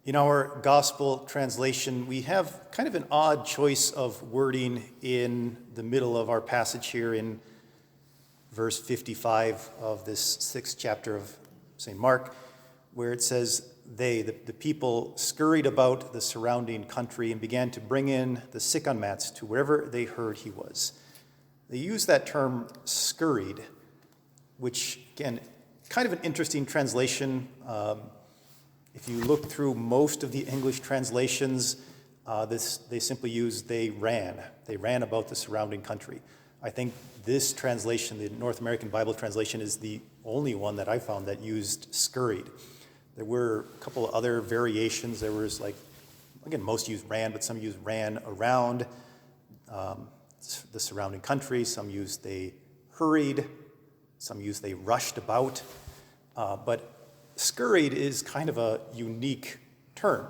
In our gospel translation, we have kind of an odd choice of wording in the middle of our passage here in verse 55 of this sixth chapter of St. Mark, where it says, the people scurried about the surrounding country and began to bring in the sick on mats to wherever they heard he was. They use that term scurried, which, again, kind of an interesting translation. If you look through most of the English translations, they simply use they ran. They ran about the surrounding country. I think this translation, the North American Bible translation, is the only one that I found that used scurried. There were a couple of other variations. There was most used ran, but some used ran around the surrounding country. Some used they hurried. Some used they rushed about. But scurried is kind of a unique term.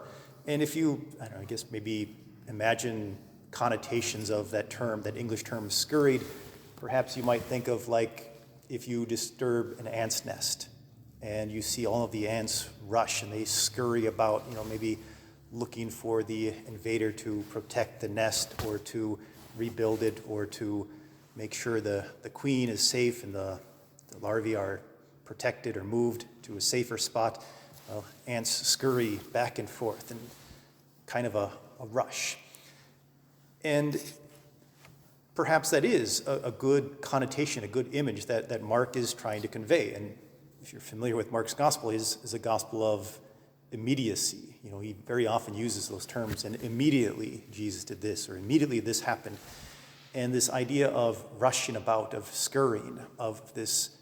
And if you, I guess maybe imagine connotations of that term, that English term scurried, perhaps you might think of like if you disturb an ant's nest and you see all of the ants rush and they scurry about, maybe looking for the invader to protect the nest or to rebuild it or to make sure the queen is safe and the larvae are protected or moved to a safer spot. Ants scurry back and forth in kind of a rush. And perhaps that is a good connotation, a good image that Mark is trying to convey. And if you're familiar with Mark's gospel, is a gospel of immediacy. He very often uses those terms, and immediately Jesus did this, or immediately this happened. And this idea of rushing about, of scurrying, of this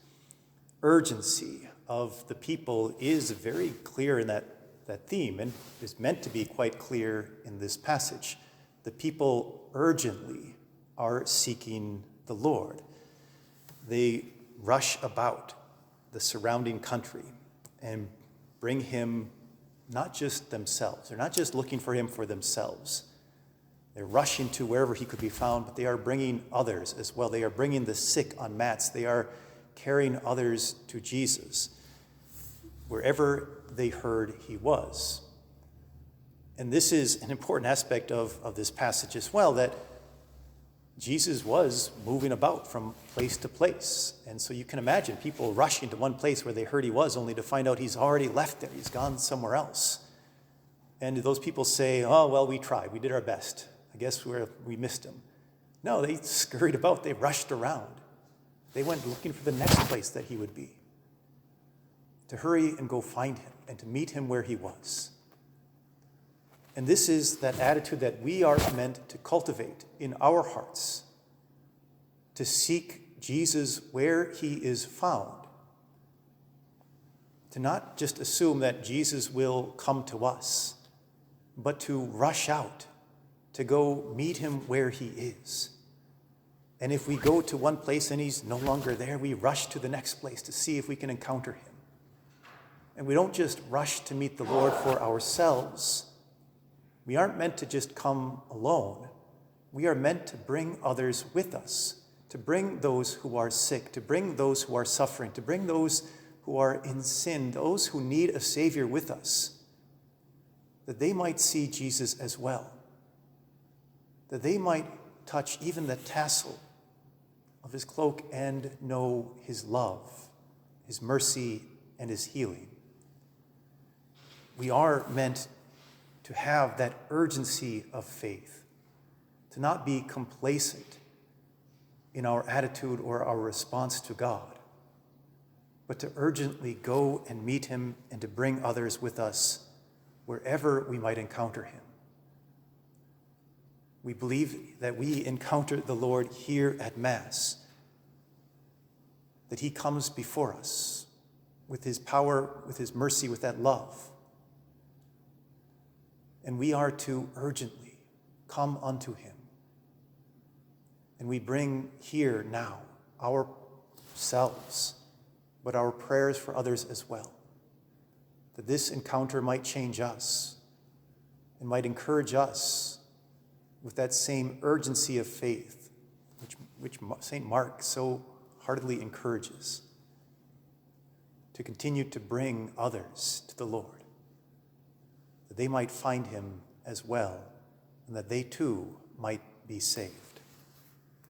urgency of the people is very clear in that theme, and is meant to be quite clear in this passage. The people urgently are seeking the Lord. They rush about the surrounding country and bring him not just themselves. They're not just looking for him for themselves. They're rushing to wherever he could be found, but they are bringing others as well. They are bringing the sick on mats. They are carrying others to Jesus wherever they heard he was. And this is an important aspect of this passage as well, that Jesus was moving about from place to place. And so you can imagine people rushing to one place where they heard he was, only to find out he's already left there. He's gone somewhere else. And those people say, oh, well, we tried. We did our best. I guess we missed him. No, they scurried about. They rushed around. They went looking for the next place that he would be, to hurry and go find him and to meet him where he was. And this is that attitude that we are meant to cultivate in our hearts, to seek Jesus where he is found, to not just assume that Jesus will come to us, but to rush out, to go meet him where he is. And if we go to one place and he's no longer there, we rush to the next place to see if we can encounter him. And we don't just rush to meet the Lord for ourselves. We aren't meant to just come alone. We are meant to bring others with us, to bring those who are sick, to bring those who are suffering, to bring those who are in sin, those who need a Savior with us, that they might see Jesus as well, that they might touch even the tassel of his cloak and know his love, his mercy, and his healing. We are meant to have that urgency of faith, to not be complacent in our attitude or our response to God, but to urgently go and meet him and to bring others with us wherever we might encounter him. We believe that we encounter the Lord here at Mass, that he comes before us with his power, with his mercy, with that love. And we are to urgently come unto him. And we bring here now ourselves, but our prayers for others as well, that this encounter might change us and might encourage us with that same urgency of faith, which St. Mark so heartily encourages, to continue to bring others to the Lord. that they might find him as well, and that they too might be saved.